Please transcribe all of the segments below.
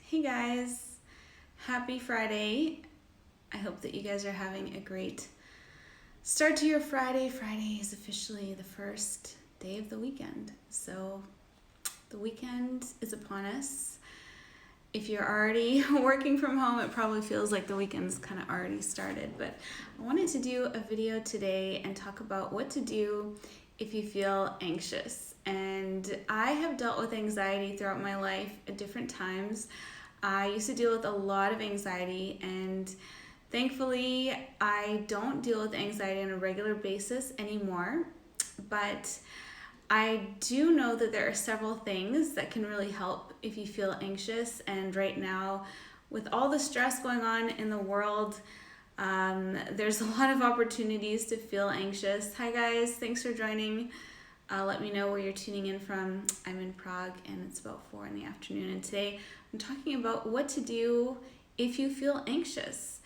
Hey guys, happy Friday. I hope that you guys are having a great start to your Friday. Friday is officially the first day of the weekend. So the weekend is upon us. If you're already working from home, it probably feels like the weekend's kind of already started. But I wanted to do a video today and talk about what to do if you feel anxious. And I have dealt with anxiety throughout my life at different times. I used to deal with a lot of anxiety, and thankfully I don't deal with anxiety on a regular basis anymore. But I do know that there are several things that can really help if you feel anxious. And right now, with all the stress going on in the world, there's a lot of opportunities to feel anxious. Hi guys, thanks for joining. Let me know where you're tuning in from. I'm in Prague and it's about 4 in the afternoon, and today I'm talking about what to do if you feel anxious.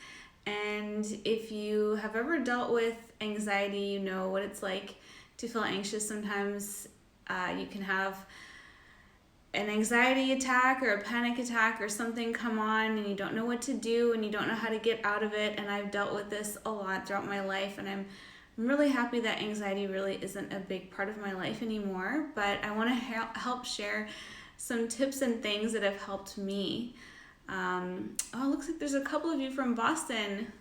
And if you have ever dealt with anxiety, you know what it's like to feel anxious. Sometimes you can have an anxiety attack or a panic attack or something come on and you don't know what to do and you don't know how to get out of it. And I've dealt with this a lot throughout my life, and I'm really happy that anxiety really isn't a big part of my life anymore. But I want to help share some tips and things that have helped me. It looks like there's a couple of you from Boston.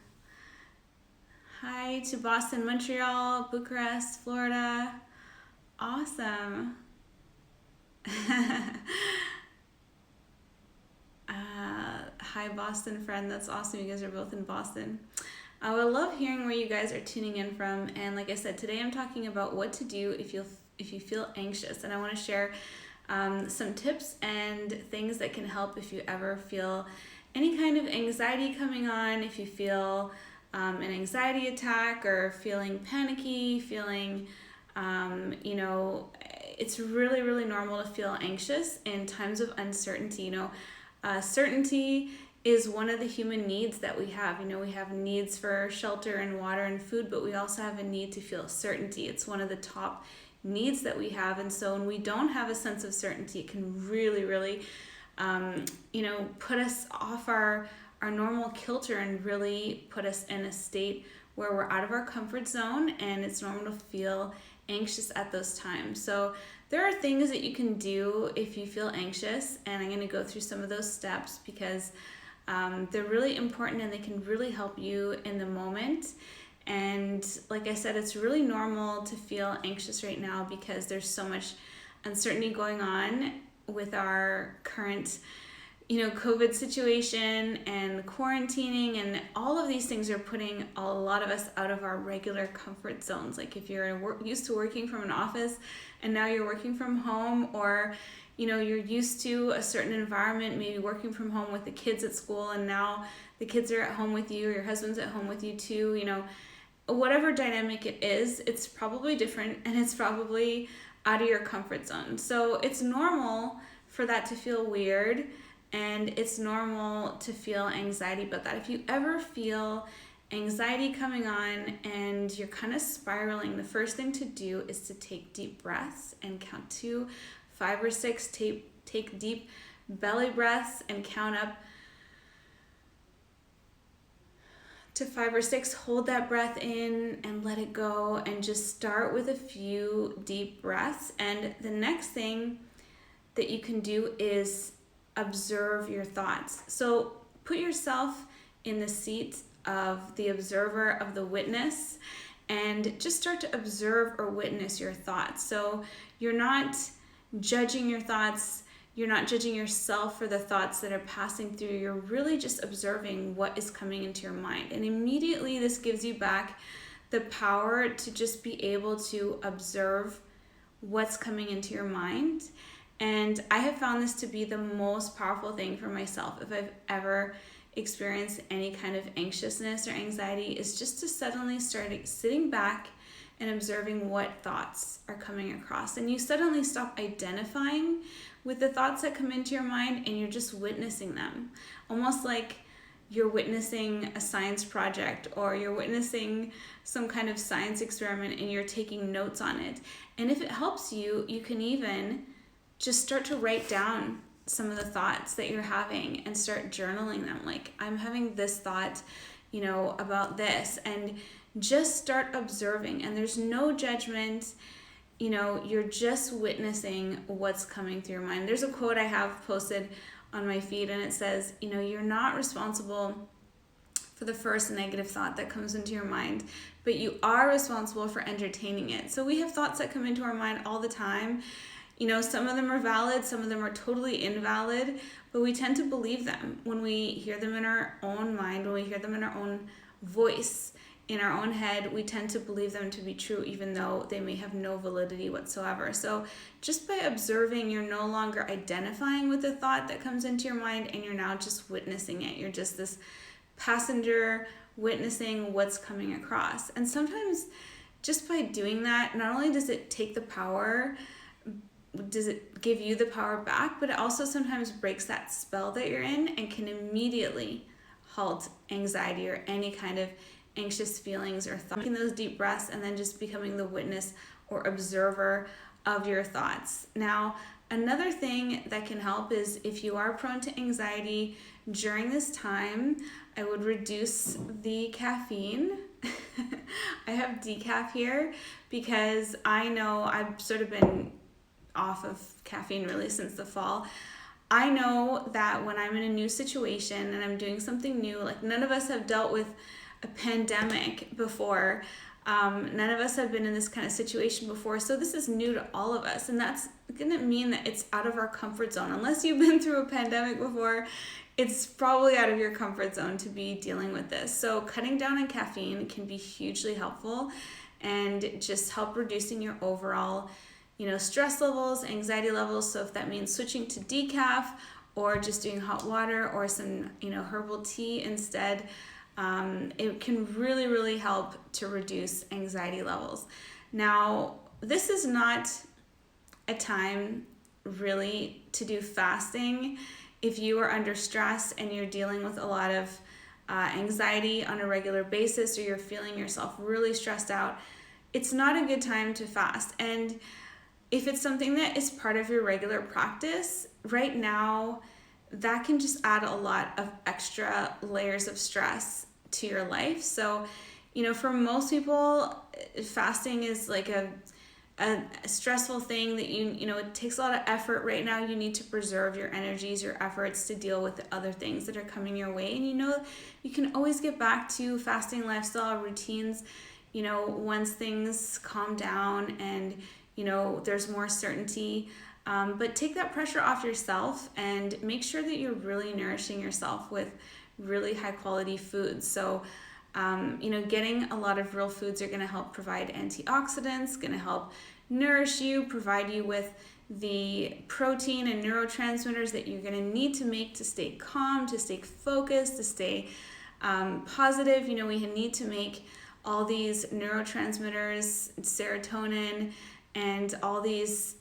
Hi to Boston, Montreal, Bucharest, Florida. Awesome. Hi Boston friend, that's awesome. You guys are both in Boston. I would love hearing where you guys are tuning in from. And like I said, today I'm talking about what to do if you feel anxious, and I want to share some tips and things that can help if you ever feel any kind of anxiety coming on. If you feel an anxiety attack or feeling panicky, feeling it's really normal to feel anxious in times of uncertainty. Certainty is one of the human needs that we have. We have needs for shelter and water and food, but we also have a need to feel certainty. It's one of the top needs that we have. And so when we don't have a sense of certainty, it can really put us off our normal kilter and really put us in a state where we're out of our comfort zone, and it's normal to feel anxious at those times. So there are things that you can do if you feel anxious, and I'm going to go through some of those steps because they're really important and they can really help you in the moment. And like I said, it's really normal to feel anxious right now because there's so much uncertainty going on with our current COVID situation and quarantining, and all of these things are putting a lot of us out of our regular comfort zones. Like if you're used to working from an office and now you're working from home, or you're used to a certain environment, maybe working from home with the kids at school, and now the kids are at home with you, or your husband's at home with you too, whatever dynamic it is, it's probably different and it's probably out of your comfort zone. So it's normal for that to feel weird, and it's normal to feel anxiety about that. If you ever feel anxiety coming on and you're kind of spiraling, the first thing to do is to take deep breaths and count to 5 or 6. Take deep belly breaths and count up to 5 or 6. Hold that breath in and let it go, and just start with a few deep breaths. And the next thing that you can do is observe your thoughts. So put yourself in the seat of the observer, of the witness, and just start to observe or witness your thoughts. So you're not judging your thoughts, you're not judging yourself for the thoughts that are passing through. You're really just observing what is coming into your mind. And immediately this gives you back the power to just be able to observe what's coming into your mind. And I have found this to be the most powerful thing for myself. If I've ever experienced any kind of anxiousness or anxiety, is just to suddenly start sitting back and observing what thoughts are coming across. And you suddenly stop identifying with the thoughts that come into your mind, and you're just witnessing them. Almost like you're witnessing a science project, or you're witnessing some kind of science experiment and you're taking notes on it. And if it helps you, you can even just start to write down some of the thoughts that you're having and start journaling them. Like, I'm having this thought, about this, and just start observing. And there's no judgment. You're just witnessing what's coming through your mind. There's a quote I have posted on my feed, and it says, you're not responsible for the first negative thought that comes into your mind, but you are responsible for entertaining it. So we have thoughts that come into our mind all the time. Some of them are valid, some of them are totally invalid, but we tend to believe them when we hear them in our own mind, when we hear them in our own voice, in our own head. We tend to believe them to be true, even though they may have no validity whatsoever. So just by observing, you're no longer identifying with the thought that comes into your mind, and you're now just witnessing it. You're just this passenger witnessing what's coming across. And sometimes just by doing that, not only does it take the power, does it give you the power back, but it also sometimes breaks that spell that you're in and can immediately halt anxiety or any kind of anxious feelings or thoughts. Taking those deep breaths and then just becoming the witness or observer of your thoughts. Now, another thing that can help is if you are prone to anxiety during this time, I would reduce the caffeine. I have decaf here because I know I've sort of been off of caffeine really since the fall. I know that when I'm in a new situation and I'm doing something new, like none of us have dealt with a pandemic before. None of us have been in this kind of situation before. So this is new to all of us. And that's going to mean that it's out of our comfort zone. Unless you've been through a pandemic before, it's probably out of your comfort zone to be dealing with this. So cutting down on caffeine can be hugely helpful and just help reducing your overall stress levels, anxiety levels. So if that means switching to decaf or just doing hot water or some, herbal tea instead, it can really, really help to reduce anxiety levels. Now, this is not a time really to do fasting if you are under stress and you're dealing with a lot of anxiety on a regular basis, or you're feeling yourself really stressed out. It's not a good time to fast. And if it's something that is part of your regular practice, right now, that can just add a lot of extra layers of stress to your life. So, for most people, fasting is like a stressful thing that it takes a lot of effort. Right now, you need to preserve your energies, your efforts to deal with the other things that are coming your way. And you can always get back to fasting lifestyle routines, once things calm down and there's more certainty, but take that pressure off yourself and make sure that you're really nourishing yourself with really high quality foods. So, getting a lot of real foods are going to help provide antioxidants, going to help nourish you, provide you with the protein and neurotransmitters that you're going to need to make to stay calm, to stay focused, to stay positive. We need to make all these neurotransmitters, serotonin, and all these,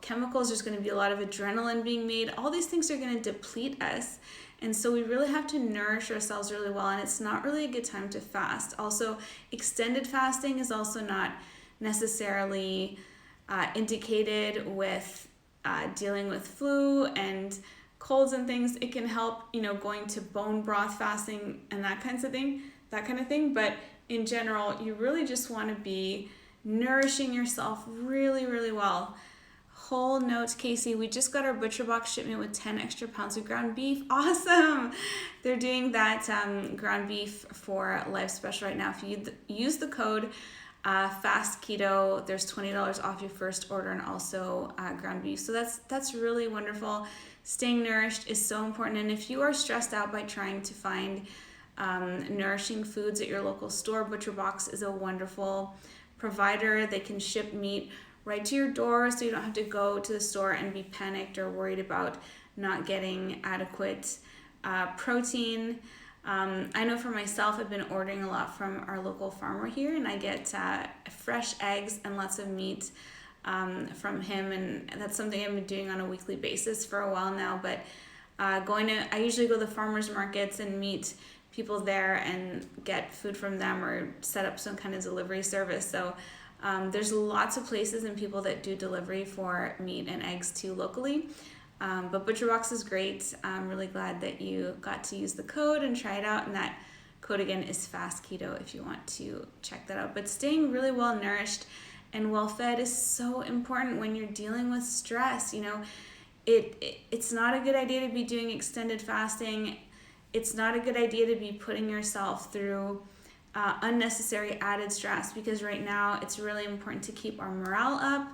chemicals. There's going to be a lot of adrenaline being made. All these things are going to deplete us. And so we really have to nourish ourselves really well. And it's not really a good time to fast. Also, extended fasting is also not necessarily indicated with dealing with flu and colds and things. It can help, going to bone broth fasting and that kind of thing. But in general, you really just want to be nourishing yourself really, really well. Whole note, Casey, we just got our Butcher Box shipment with 10 extra pounds of ground beef. Awesome! They're doing that ground beef for Life Special right now. If you use the code Fast Keto, there's $20 off your first order, and also ground beef. So that's really wonderful. Staying nourished is so important. And if you are stressed out by trying to find nourishing foods at your local store, Butcher Box is a wonderful provider. They can ship meat right to your door, so you don't have to go to the store and be panicked or worried about not getting adequate protein. I know for myself, I've been ordering a lot from our local farmer here, and I get fresh eggs and lots of meat from him, and that's something I've been doing on a weekly basis for a while now. But I usually go to the farmers markets and meet people there and get food from them or set up some kind of delivery service. So there's lots of places and people that do delivery for meat and eggs too locally. But ButcherBox is great. I'm really glad that you got to use the code and try it out. And that code again is Fast Keto if you want to check that out. But staying really well nourished and well fed is so important when you're dealing with stress. It's not a good idea to be doing extended fasting. It's not a good idea to be putting yourself through unnecessary added stress, because right now it's really important to keep our morale up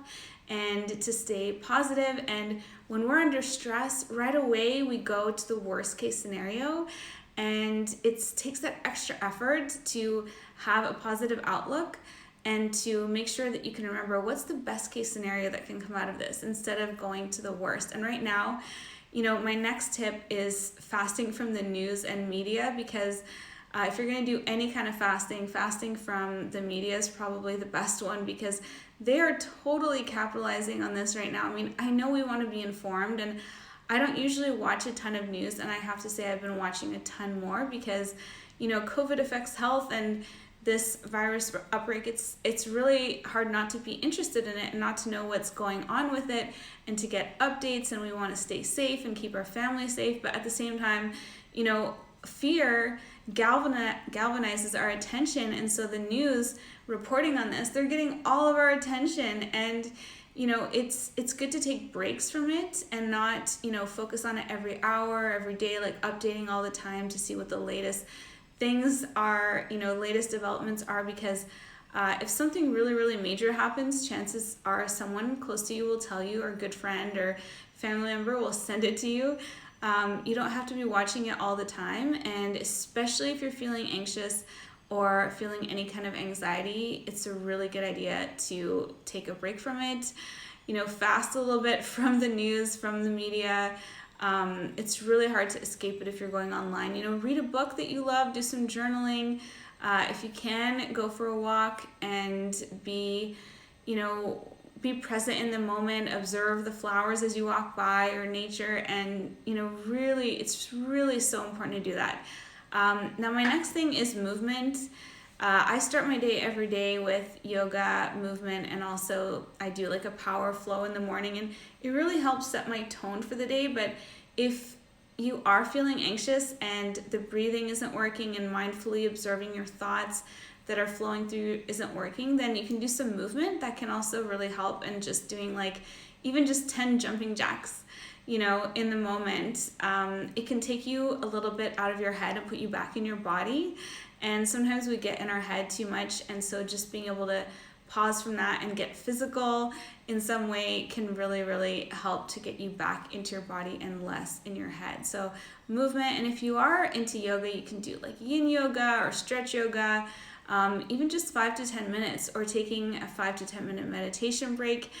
and to stay positive. And when we're under stress, right away we go to the worst case scenario, and it takes that extra effort to have a positive outlook and to make sure that you can remember what's the best case scenario that can come out of this instead of going to the worst. And right now, my next tip is fasting from the news and media, because if you're going to do any kind of fasting from the media is probably the best one, because they are totally capitalizing on this right now. I mean, I know we want to be informed, and I don't usually watch a ton of news, and I have to say I've been watching a ton more because, COVID affects health, and this virus outbreak, it's really hard not to be interested in it and not to know what's going on with it and to get updates, and we want to stay safe and keep our family safe. But at the same time, fear galvanizes our attention, and so the news reporting on this, they're getting all of our attention. And it's good to take breaks from it and not focus on it every hour, every day, like updating all the time to see what the latest things are, latest developments are, because if something really, really major happens, chances are someone close to you will tell you, or a good friend or family member will send it to you. You don't have to be watching it all the time, and especially if you're feeling anxious or feeling any kind of anxiety, it's a really good idea to take a break from it, fast a little bit from the news, from the media. It's really hard to escape it if you're going online. Read a book that you love, do some journaling. If you can, go for a walk and be present in the moment, observe the flowers as you walk by, or nature, and it's really so important to do that. Now my next thing is movement. I start my day every day with yoga, movement, and also I do like a power flow in the morning, and it really helps set my tone for the day. But if you are feeling anxious and the breathing isn't working and mindfully observing your thoughts that are flowing through isn't working, then you can do some movement that can also really help. And just doing even just 10 jumping jacks, in the moment, it can take you a little bit out of your head and put you back in your body. And sometimes we get in our head too much, and so just being able to pause from that and get physical in some way can really, really help to get you back into your body and less in your head. So movement, and if you are into yoga, you can do like yin yoga or stretch yoga, even just 5 to 10 minutes, or taking a 5 to 10 minute meditation break.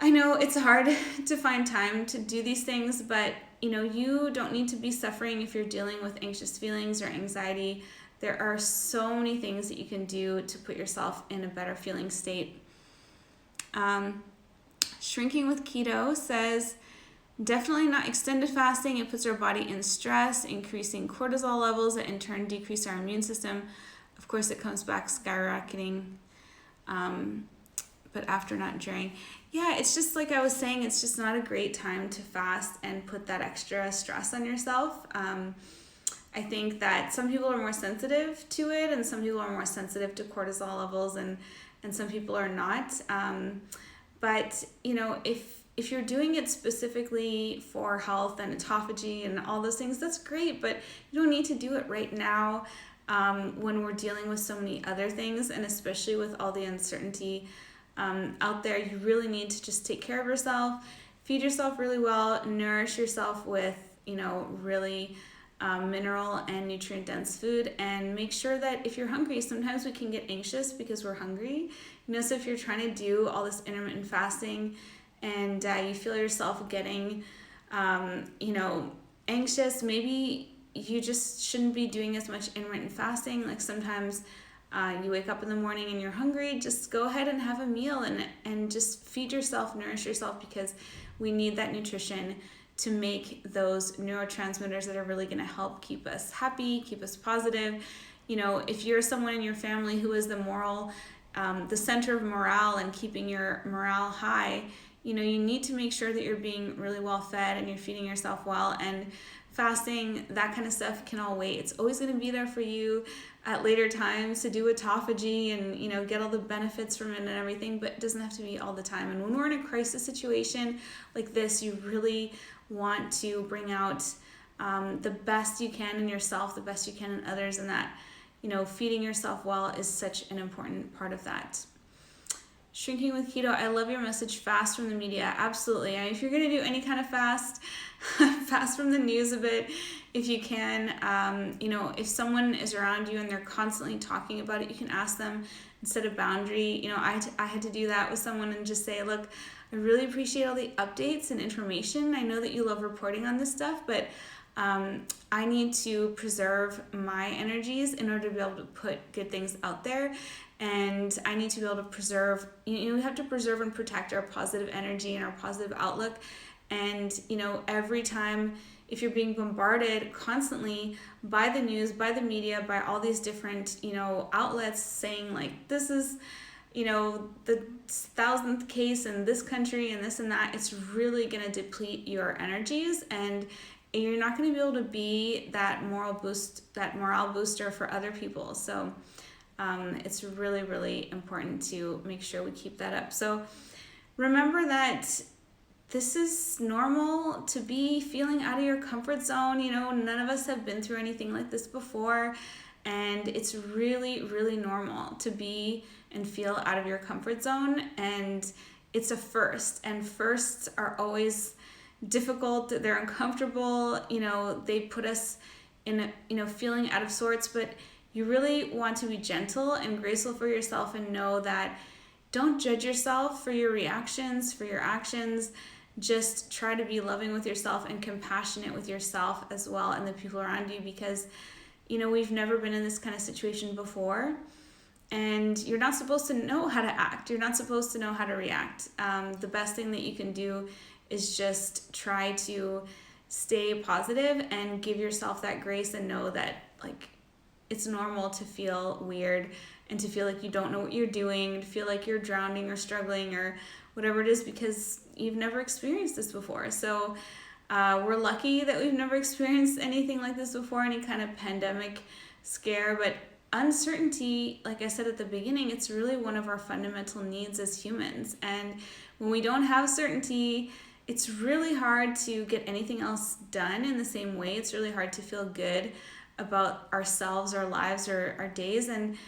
I know it's hard to find time to do these things, but you don't need to be suffering if you're dealing with anxious feelings or anxiety. There are so many things that you can do to put yourself in a better feeling state. Shrinking with Keto says, definitely not extended fasting. It puts our body in stress, increasing cortisol levels that in turn decrease our immune system. Of course, it comes back skyrocketing, but after, not during. Yeah, it's just like I was saying, it's just not a great time to fast and put that extra stress on yourself. I think that some people are more sensitive to it, and some people are more sensitive to cortisol levels, and some people are not. But if you're doing it specifically for health and autophagy and all those things, that's great, but you don't need to do it right now when we're dealing with so many other things, and especially with all the uncertainty out there. You really need to just take care of yourself, feed yourself really well, nourish yourself with really mineral and nutrient dense food, and make sure that if you're hungry, sometimes we can get anxious because we're hungry. So if you're trying to do all this intermittent fasting and you feel yourself getting anxious, maybe you just shouldn't be doing as much intermittent fasting. Like sometimes you wake up in the morning and you're hungry, just go ahead and have a meal and just feed yourself, nourish yourself, because we need that nutrition to make those neurotransmitters that are really going to help keep us happy, keep us positive. If you're someone in your family who is the center of morale and keeping your morale high, you know, you need to make sure that you're being really well fed and you're feeding yourself well. And fasting, that kind of stuff can all wait. It's always going to be there for you at later times to do autophagy and, you know, get all the benefits from it and everything, but it doesn't have to be all the time. And when we're in a crisis situation like this, you really want to bring out the best you can in yourself, the best you can in others, and that, you know, feeding yourself well is such an important part of that. Shrinking with keto, I love your message, fast from the media. Absolutely. I mean, if you're going to do any kind of fast, fast from the news a bit if you can. You know, if someone is around you and they're constantly talking about it, you can ask them instead of boundary. You know, I had to do that with someone and just say, look, I really appreciate all the updates and information. I know that you love reporting on this stuff, but I need to preserve my energies in order to be able to put good things out there. And I need to be able to preserve, you know, we have to preserve and protect our positive energy and our positive outlook. And, you know, every time, if you're being bombarded constantly by the news, by the media, by all these different, you know, outlets saying like, this is, you know, the 1,000th case in this country and this and that, it's really going to deplete your energies, and you're not going to be able to be that morale booster for other people. So it's really, really important to make sure we keep that up. So remember that this is normal to be feeling out of your comfort zone. You know, none of us have been through anything like this before, and it's really, really normal to be and feel out of your comfort zone. And it's a first, and firsts are always difficult. They're uncomfortable. You know, they put us in a, you know, feeling out of sorts, but you really want to be gentle and graceful for yourself and know that don't judge yourself for your reactions, for your actions. Just try to be loving with yourself and compassionate with yourself as well and the people around you, because, you know, we've never been in this kind of situation before, and you're not supposed to know how to act. You're not supposed to know how to react. The best thing that you can do is just try to stay positive and give yourself that grace and know that, like, it's normal to feel weird and to feel like you don't know what you're doing, to feel like you're drowning or struggling or whatever it is, because you've never experienced this before. So we're lucky that we've never experienced anything like this before, any kind of pandemic scare. But uncertainty, like I said at the beginning, it's really one of our fundamental needs as humans. And when we don't have certainty, it's really hard to get anything else done in the same way. It's really hard to feel good about ourselves, our lives, or our days. And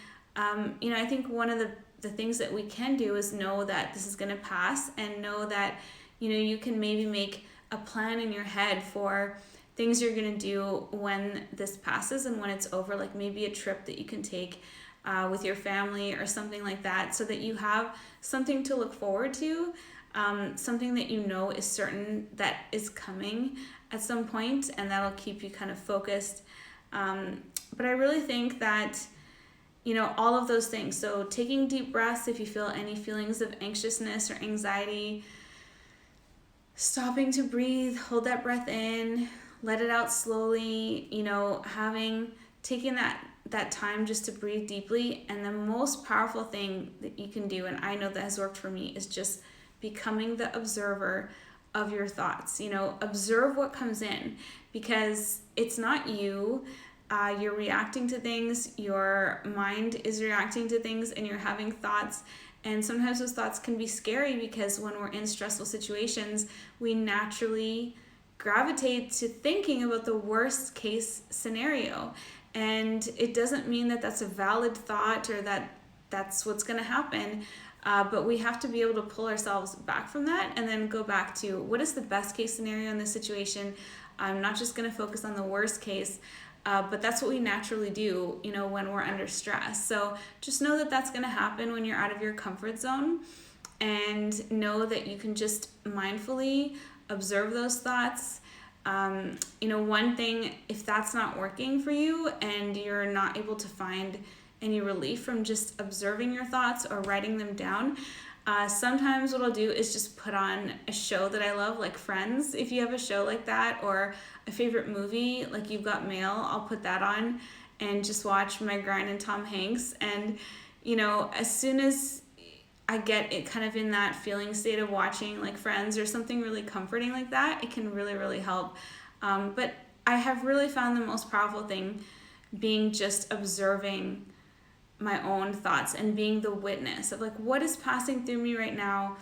you know, I think one of the things that we can do is know that this is going to pass, and know that, you know, you can maybe make a plan in your head for things you're going to do when this passes and when it's over, like maybe a trip that you can take with your family or something like that, so that you have something to look forward to, something that you know is certain that is coming at some point, and that'll keep you kind of focused. But I really think that, you know, all of those things, so taking deep breaths if you feel any feelings of anxiousness or anxiety, stopping to breathe, hold that breath in, let it out slowly, you know, taking that time just to breathe deeply. And the most powerful thing that you can do, and I know that has worked for me, is just becoming the observer of your thoughts. You know, observe what comes in, because it's not you. You're reacting to things, your mind is reacting to things, and you're having thoughts. And sometimes those thoughts can be scary, because when we're in stressful situations, we naturally gravitate to thinking about the worst case scenario. And it doesn't mean that that's a valid thought or that that's what's going to happen. But we have to be able to pull ourselves back from that and then go back to what is the best case scenario in this situation. I'm not just going to focus on the worst case. But that's what we naturally do, you know, when we're under stress. So just know that that's going to happen when you're out of your comfort zone, and know that you can just mindfully observe those thoughts. You know, one thing, if that's not working for you and you're not able to find any relief from just observing your thoughts or writing them down, sometimes what I'll do is just put on a show that I love, like Friends. If you have a show like that, or a favorite movie like You've Got Mail, I'll put that on and just watch Meg Ryan and Tom Hanks. And, you know, as soon as I get it kind of in that feeling state of watching like Friends or something really comforting like that, it can really, really help. But I have really found the most powerful thing being just observing my own thoughts and being the witness of like what is passing through me right now.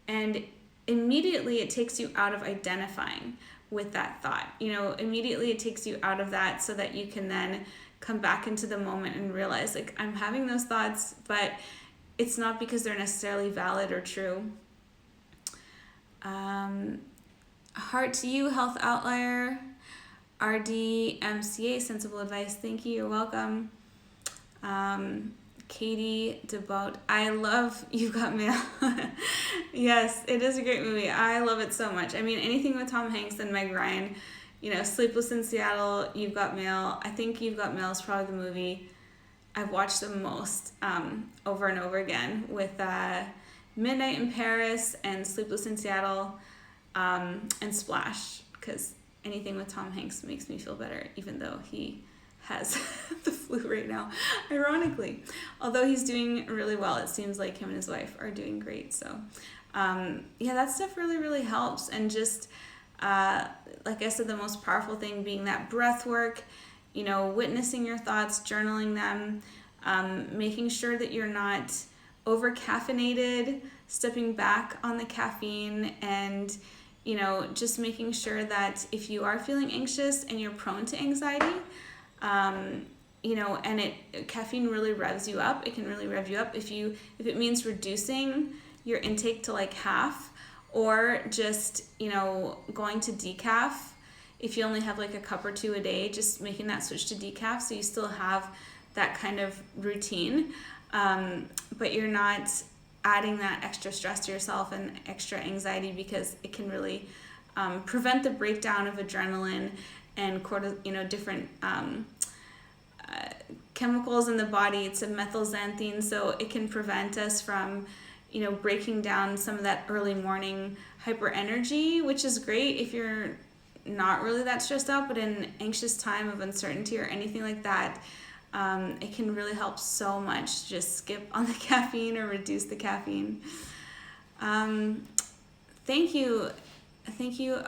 And immediately it takes you out of identifying with that thought. Immediately it takes you out of that so that you can then come back into the moment and realize like I'm having those thoughts, but it's not because they're necessarily valid or true. Heart to you, Health Outlier. RDMCA, Sensible Advice. Thank you. You're welcome. Katie DeBout. I love You've Got Mail. Yes, it is a great movie. I love it so much. I mean, anything with Tom Hanks and Meg Ryan, Sleepless in Seattle, You've Got Mail. I think You've Got Mail is probably the movie I've watched the most over and over again, with Midnight in Paris and Sleepless in Seattle and Splash, because anything with Tom Hanks makes me feel better, even though he has the flu right now, ironically. Although he's doing really well, it seems like him and his wife are doing great. So that stuff really, really helps. And just, like I said, the most powerful thing being that breath work, witnessing your thoughts, journaling them, making sure that you're not over caffeinated, stepping back on the caffeine, and just making sure that if you are feeling anxious and you're prone to anxiety, and caffeine really revs you up. It can really rev you up if it means reducing your intake to like half, or just going to decaf. If you only have like a cup or two a day, just making that switch to decaf so you still have that kind of routine, but you're not adding that extra stress to yourself and extra anxiety, because it can really prevent the breakdown of adrenaline and different chemicals in the body. It's a methylxanthine, so it can prevent us from breaking down some of that early morning hyper energy, which is great if you're not really that stressed out, but in an anxious time of uncertainty or anything like that, it can really help so much. Just skip on the caffeine or reduce the caffeine. Thank you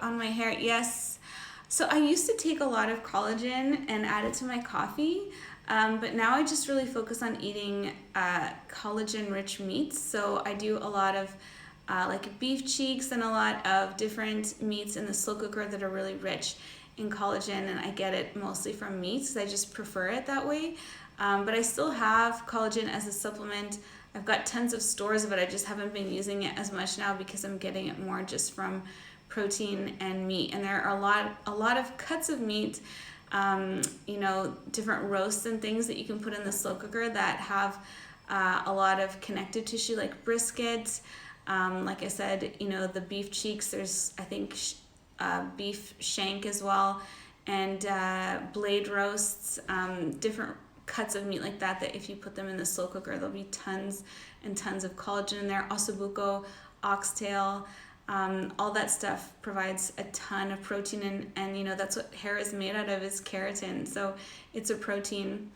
on my hair. Yes. So I used to take a lot of collagen and add it to my coffee, but now I just really focus on eating collagen-rich meats. So I do a lot of like beef cheeks and a lot of different meats in the slow cooker that are really rich in collagen, and I get it mostly from meats because I just prefer it that way. But I still have collagen as a supplement. I've got tons of stores of it. I just haven't been using it as much now because I'm getting it more just from protein and meat. And there are a lot of cuts of meat, different roasts and things that you can put in the slow cooker that have a lot of connective tissue, like brisket. Like I said, the beef cheeks, there's, I think, beef shank as well, and blade roasts, different cuts of meat like that if you put them in the slow cooker, there'll be tons and tons of collagen in there. Ossobuco, oxtail, all that stuff provides a ton of protein, and that's what hair is made out of, is keratin, so it's a protein.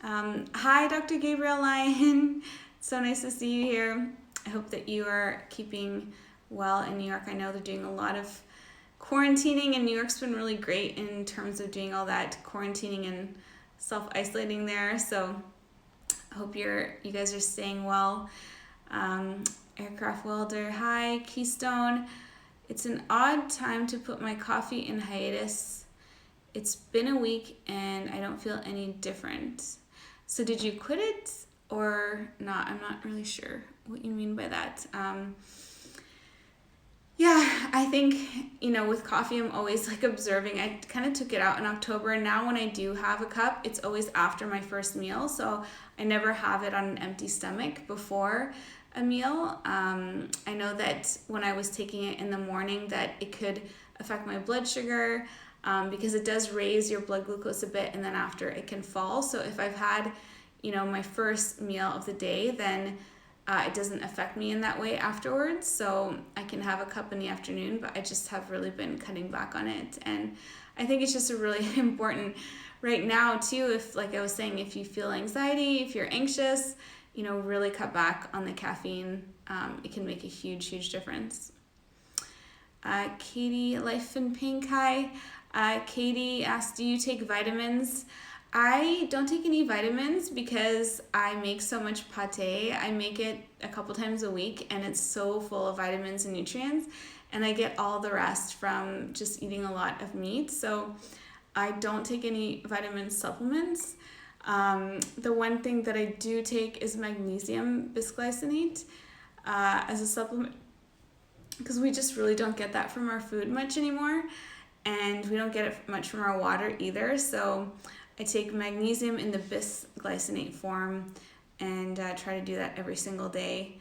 Hi, Dr. Gabriel Lyon. So nice to see you here. I hope that you are keeping well in New York. I know they're doing a lot of quarantining, and New York's been really great in terms of doing all that quarantining and self-isolating there. So I hope you guys are staying well. Aircraft welder, hi. Keystone, it's an odd time to put my coffee in hiatus. It's been a week and I don't feel any different. So did you quit it or not? I'm not really sure what you mean by that. Yeah, I think, with coffee, I'm always like observing. I kind of took it out in October, and now when I do have a cup, it's always after my first meal. So I never have it on an empty stomach before a meal. I know that when I was taking it in the morning that it could affect my blood sugar, because it does raise your blood glucose a bit, and then after it can fall. So if I've had, my first meal of the day, then it doesn't affect me in that way afterwards. So I can have a cup in the afternoon, but I just have really been cutting back on it. And I think it's just a really important right now too, if, like I was saying, if you feel anxiety, if you're anxious, really cut back on the caffeine, it can make a huge difference. Katie, Life in Pink, hi. Katie asked, do you take vitamins? I don't take any vitamins because I make so much pate. I make it a couple times a week and it's so full of vitamins and nutrients, and I get all the rest from just eating a lot of meat. So I don't take any vitamin supplements. The one thing that I do take is magnesium bisglycinate as a supplement, because we just really don't get that from our food much anymore, and we don't get it much from our water either. So I take magnesium in the bisglycinate form and try to do that every single day.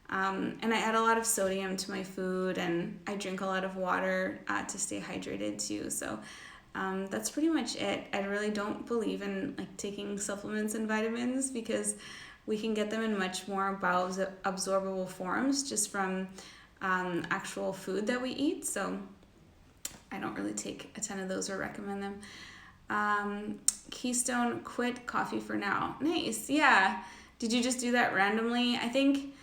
And I add a lot of sodium to my food, and I drink a lot of water to stay hydrated too. So that's pretty much it. I really don't believe in taking supplements and vitamins, because we can get them in much more bioabsorbable forms just from actual food that we eat. So I don't really take a ton of those or recommend them. Keystone, quit coffee for now. Nice. Yeah. Did you just do that randomly? I think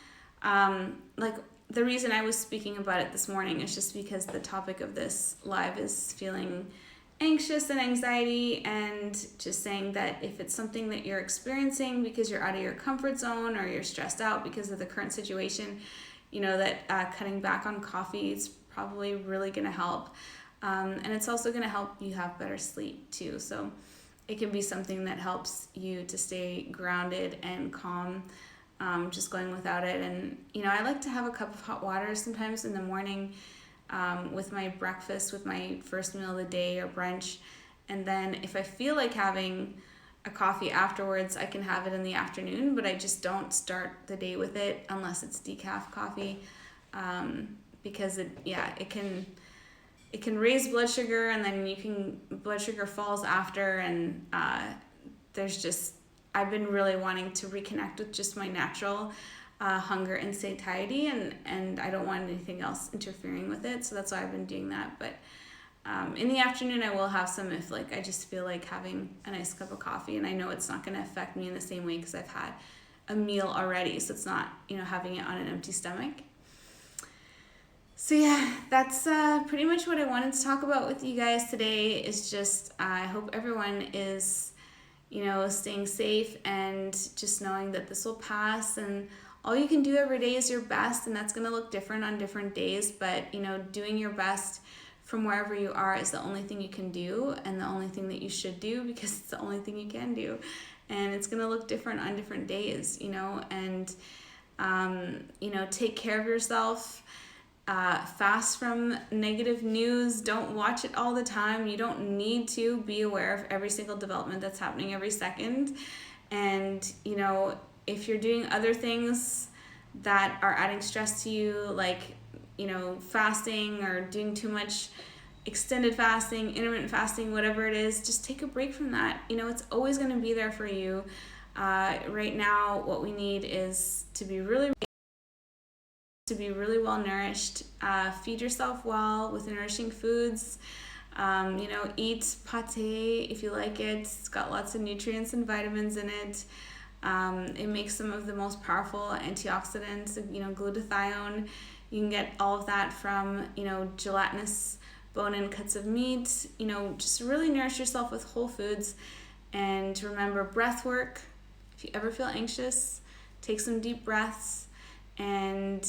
the reason I was speaking about it this morning is just because the topic of this live is feeling anxious and anxiety, and just saying that if it's something that you're experiencing because you're out of your comfort zone or you're stressed out because of the current situation, that cutting back on coffee is probably really going to help. And it's also going to help you have better sleep too. So it can be something that helps you to stay grounded and calm, just going without it. And, I like to have a cup of hot water sometimes in the morning with my breakfast, with my first meal of the day or brunch. And then if I feel like having a coffee afterwards, I can have it in the afternoon, but I just don't start the day with it unless it's decaf coffee, because it can raise blood sugar, and then blood sugar falls after, and I've been really wanting to reconnect with just my natural hunger and satiety, and I don't want anything else interfering with it, so that's why I've been doing that. But in the afternoon I will have some if I just feel like having a nice cup of coffee, and I know it's not going to affect me in the same way because I've had a meal already, so it's not having it on an empty stomach. So yeah, that's pretty much what I wanted to talk about with you guys today. Is just I hope everyone is staying safe and just knowing that this will pass, and all you can do every day is your best, and that's going to look different on different days, but doing your best from wherever you are is the only thing you can do, and the only thing that you should do, because it's the only thing you can do, and it's going to look different on different days, and take care of yourself. Fast from negative news. Don't watch it all the time. You don't need to be aware of every single development that's happening every second. And, if you're doing other things that are adding stress to you, like, fasting or doing too much extended fasting, intermittent fasting, whatever it is, just take a break from that. It's always going to be there for you. Right now, what we need is to be really well nourished. Feed yourself well with nourishing foods. Eat pate if you like it. It's got lots of nutrients and vitamins in it. It makes some of the most powerful antioxidants, glutathione. You can get all of that from, gelatinous bone-in cuts of meat. Just really nourish yourself with whole foods. And remember, breath work. If you ever feel anxious, take some deep breaths and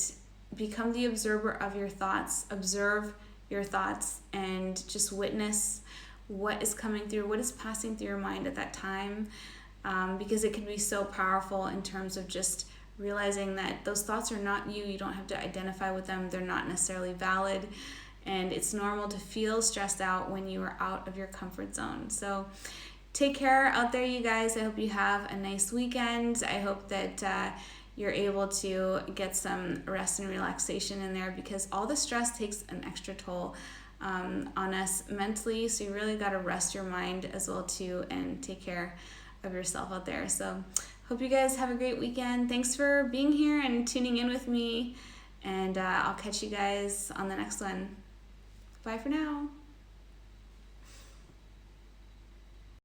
become the observer of your thoughts. Observe your thoughts and just witness what is coming through, what is passing through your mind at that time, because it can be so powerful in terms of just realizing that those thoughts are not you. You don't have to identify with them. They're not necessarily valid, and it's normal to feel stressed out when you are out of your comfort zone. So take care out there, you guys. I hope you have a nice weekend. I hope that you're able to get some rest and relaxation in there, because all the stress takes an extra toll on us mentally. So you really got to rest your mind as well too, and take care of yourself out there. So hope you guys have a great weekend. Thanks for being here and tuning in with me, and I'll catch you guys on the next one. Bye for now.